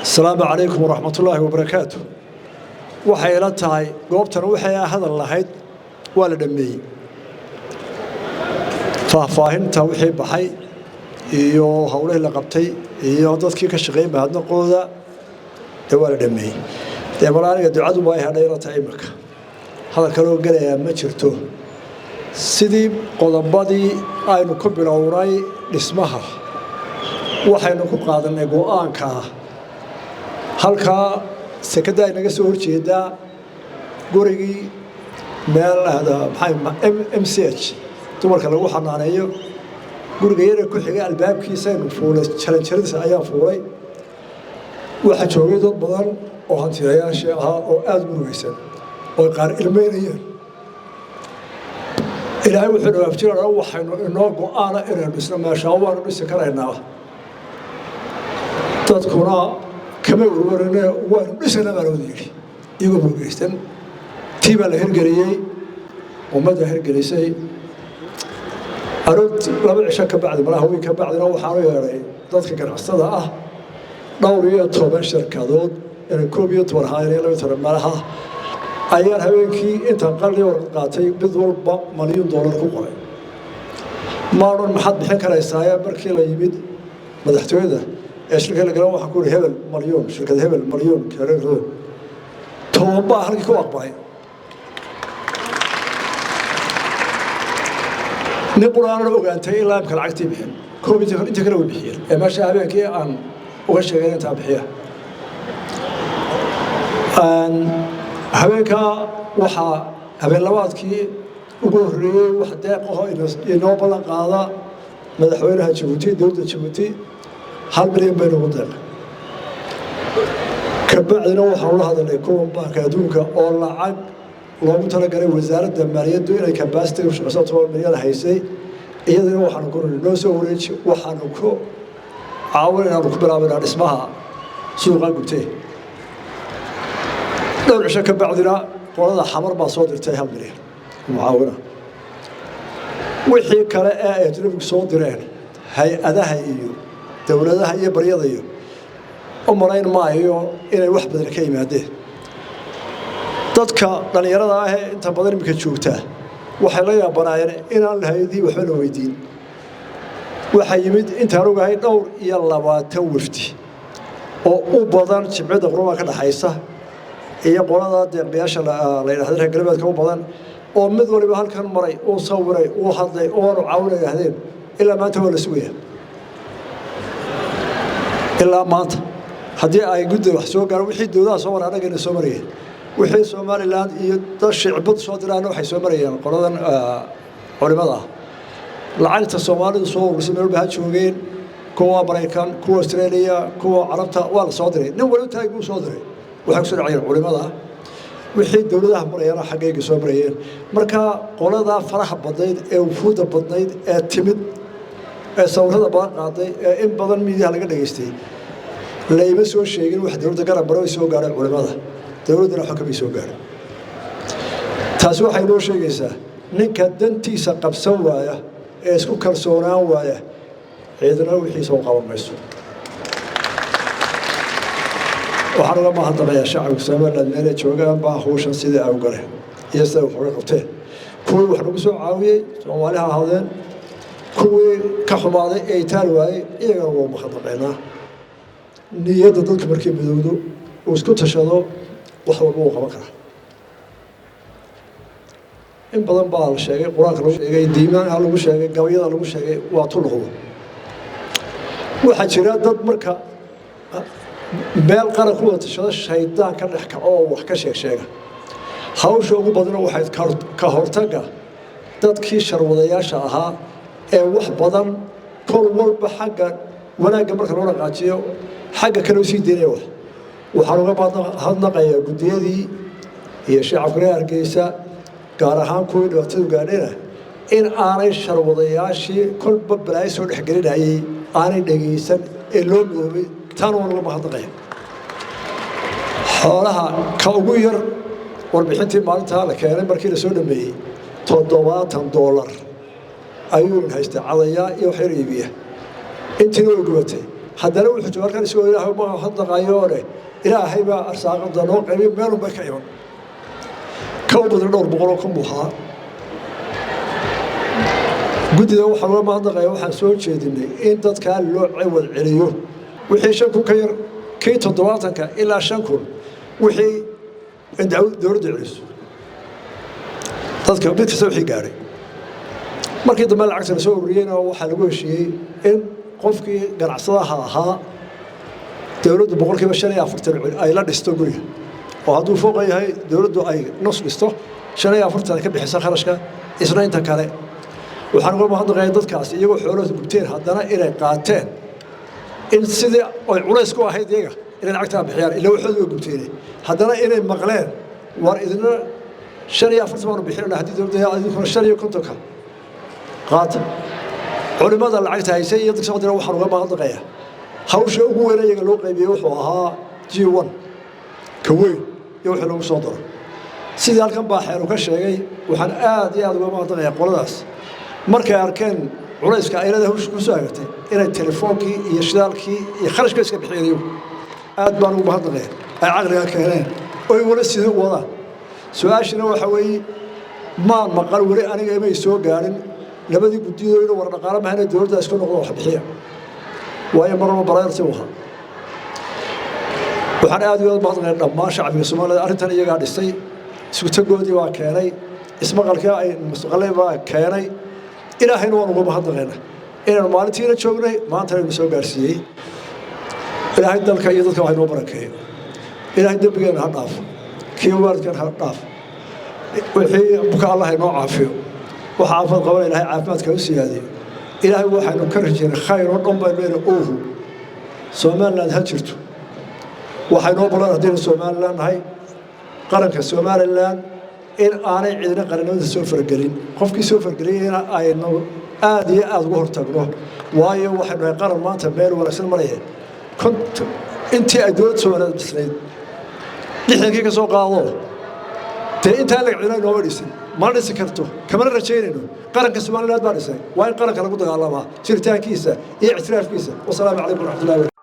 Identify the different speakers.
Speaker 1: السلام عليكم ورحمة الله وبركاته. waxay ila tahay goobtan waxay hadal lahayd waa la dhameeyay faahfaahinta wixii baxay iyo hawlaha la qabtay iyo dadkii ka shaqeeyay mahadnaqooda waa la dhameeyay deebaaniga ducadu way hadheeyna tahay marka hadalka loo galaya ma jirto sidii qodobadii aynu ku bilownay dhismaha waxaynu ku qaadanay go'aanka halka sekada inaga soo horjeeda gurigii meel MCH dumarka lagu xanaaneeyo guriga yar ku xiga albaabkiisa inuu fuulay challenge-diisa ayaa fuulay waxa joogay dad badan oo hantiyayaasha ah oo aad u murugaysan oo qaar ilmeynayeen ilaahay wuxuu dhawaaf jiraa waxaynu inoo go'aana inaynu dhisno meesha waanu dhisi karaynaa dadkuna kama warwarane waanu dhisana baan wada yidhi iyagoo murugaysan tii baa la hirgeliyey ummadda hirgelisay arood laba cisho ka bacdi malaha weyn ka bacdina waxaanu yeedhay dadka ganacsatada ah dhowr iyo toban shirkadood inay 11 haayeen 12 malaha ayaan habeenkii inta qalli warqad qaatay mid walba $1,000,000 ku qoray maadan maxad bixin karaysaa markii la yimid madaxtooyada shirkadda garan waxa ku hebel $1,000,000 shirkadda hebel $1,000,000 kareero tooba halkii ku aqbalay نقولنا وقانتي لا يمكن عكتي بحين كوبي أنت كلو بحين ما شاء الله كي أن وغش غيرين تابحية أن هبك وحى هبل لوات كي وجوري وحداقه ينوبل قاضى مدحوينها جبوتي دولة جبوتي هل بريم بينه وضع كبعدنا وحولها هذا اللي يكون باكادوكا أولا عق loogu talagalay wasaaradda maaliyadda inay capacity shaqada 12 milyan haysay iyadana waxaan ku noo soo wareeji waxaan ku caawinayna ku bilaabana dhismaha suuqa gubtay dhowr cisho ka bacdina qolada xamar baa soo dirtay 1 milyan mucaawina wixii kale ee ay ajnabigu soo direen hay-adaha iyo dawladaha iyo baryada iyo umarayn maayo inay wax badan ka yimaadeen dadka dhalinyarada ah inta badan imika joogta waxay la yaabanaayeen inaan lahaydii waxba la weydiin waxa yimid inta rogahay dhowr iyo 20 wafdi oo u badan jimcida qurba ka dhaxaysa iyo qolada deeqbiyaasha la yiraahdo reer galbeedka u badan oo mid waliba halkan maray oo sawiray oo hadlay oo caawinayahdeen ilaa maanta waa la sugaya ilaa maanta haddii ay guddi wax soo gaaro wixii dawladaha soo waraanagana soo marayeen wixii Soomaaliland iyo dad shicibad soo diraan waxay soo marayaan qoladan culimada lacagta Soomaalidu soo urursay meel baa joogeen kuwa Mareykan kuwa Australia kuwa Carabta waa la soo diray nin wali taag uu soo diray waxa ku soo dhacay culimada wixii dawladaha marayana xageega soo marayeen marka qolada faraha badnayd ee wufuuda badnayd ee timid ee sawirada baa qaaday ee in badan miidiyaha laga dhageystay layma soo sheegin wax dawladda garab baro soo gaaray culimada dawladda xukumi soo gaaray taas waxay noo sheegaysaa ninka dantiisa qabsan waaya ee isku kalsoonaan waaya ciidana wixii soo qaban mayso waxaan uga mahadnaqayaa shacabka Soomaaliland meel ay joogaan baa hawshan sidii ay u galeen iyo sida wax uga qabteen kuwii wax lagu soo caawiyey Soomaaliha ahaadeen kuwii ka xumaaday ee taal waayey iyagana waa mahadnaqaynaa niyadda dadka markii midowdo oo isku tashado wax walba uu qaban karaa in badan baa la sheegay quraanka lagu sheegay diimaanka lagu sheegay gabayada lagu sheegay waa tulqodo waxa jira dad marka meel qaran ku wada tashada shaydaan ka dhex kaco oo wax ka sheega hawsha ugu badan waxay ka hortaga dadkii sharwadayaasha ahaa ee wax badan kol walba xagga wanaagga marka loo dhaqaajiyo xagga kale u sii deynaya waxaan uga mahadnaqayaa guddiyadii iyo shacabka Hargeysa gaar ahaan kuwii dhibaatada gaadhayna in aanay sharwadayaashii kolba balaay soo dhexgelinayay aanay dhageysan ee loo midoobay tan waan uga mahadnaqayaa xoolaha ka ugu yar warbixintii maalinta la keenay markii la soo dhameeyey $70 ayuu haystay cadaya iyo xiriibiya intii loo gubatay haddana wuxuu joogaa halkan isagoo ilaahay ma hadlaqayoone ilaahay baa arsaaqada noo qaybiy meelun bay ka iman ka u badan 200 kun buu ahaa guddida waxaa loo mahadnaqaya waxaan soo jeedinay in dadkaa loo ciwad celiyo wixii 5 kun ka yar kii 70 ilaa 5 kun wixii dowladda celiso dadka mid kasta wixii gaaray markii dambe lacagta la soo ururiyeyna waxaa lagu heshiiyey in qofkii ganacsadaha ahaa dowladdu 45% ay la dhisto guriga oo hadduu fooq yahay dowladdu ay nus dhisto 45% ka bixisa kharashka isna inta kale waxaan uga mahadnaqayaa dadkaas iyagoo xoolahooda gubteen haddana inay qaateen in sidii ay culays ku ahayd iyaga inay lacagtaa bixiyaan ilaa waxooda waa gubteen haddana inay maqleen war idina 45 baan bixinayna haddii dowladda adinkuna 55 ka qaata culimada lacagta haysay iyo dadka soo waxaan uga mahadnaqayaa hawsha ugu weyn iyaga loo qaybiyay wuxuu ahaa G1 ka weyn iyo wixii lagu soo daro sidii halkan baa xeer ka sheegay waxaan aad iyo aad uga mahadnaqayaa qoladaas markay arkeen culayska ay leedahay hawsha ku soo hagtay inay telefoonkii iyo shidaalkii iyo kharashka iska bixiyeen aad baan ugu mahadnaqayaa ay caqliga keeneen oo wala sidii wadaan su'aashina waxa weeye ma maqal wali aniga imay soo gaarin labadii guddiyo inuu war dhaqaale mahana dowladda isku noqdo wax bixiya waayo marba baraarti waxa waxaan aad uga mahadnaqayaa dhammaan shacbiga Soomaaliyeed arrintan iyaga dhisay isku tagoodii waa keenay ismaqalka ay mustaqbalay baa keenay ilaahayna waan uga mahadnaqaynaa inaan maalintiina joognay maanta aynu soo gaarsiiyey ilaahay dalka iyo dadka waxay noo barakeeyo ilaahay dambigeena ha dhaafo kii waalidkan ha dhaafo wixii buka Allah inoo caafiyo waxa aafad qaban ilaahay caafimaadka u siyaadiyo ilaahay waxaanu ka rajaynaa khayr oo dhan baynu oohu Soomaaliland ha jirto waxay noo balan haddii Soomaaliland nahay qaranka Soomaaliland in aanay cidina qaranimada soo fargelin qofkii soo fargeliyayna aynu aad iyo aad uga hortagno waayo waxay nahay qaran maanta meel wanaagsan maraya intii ay dowladda Soomaaliyeed bisnayd dhixankii ka soo qaado te inta la cidina noo dhisin ma dhisi karto kamana rajaynayno qaranka Soomaaliyeed baa dhisay waa in qaranka lagu dagaalamaa jiritaankiisa iyo ictiraafkiisa wassalaamu calaykum wa rahmatullahi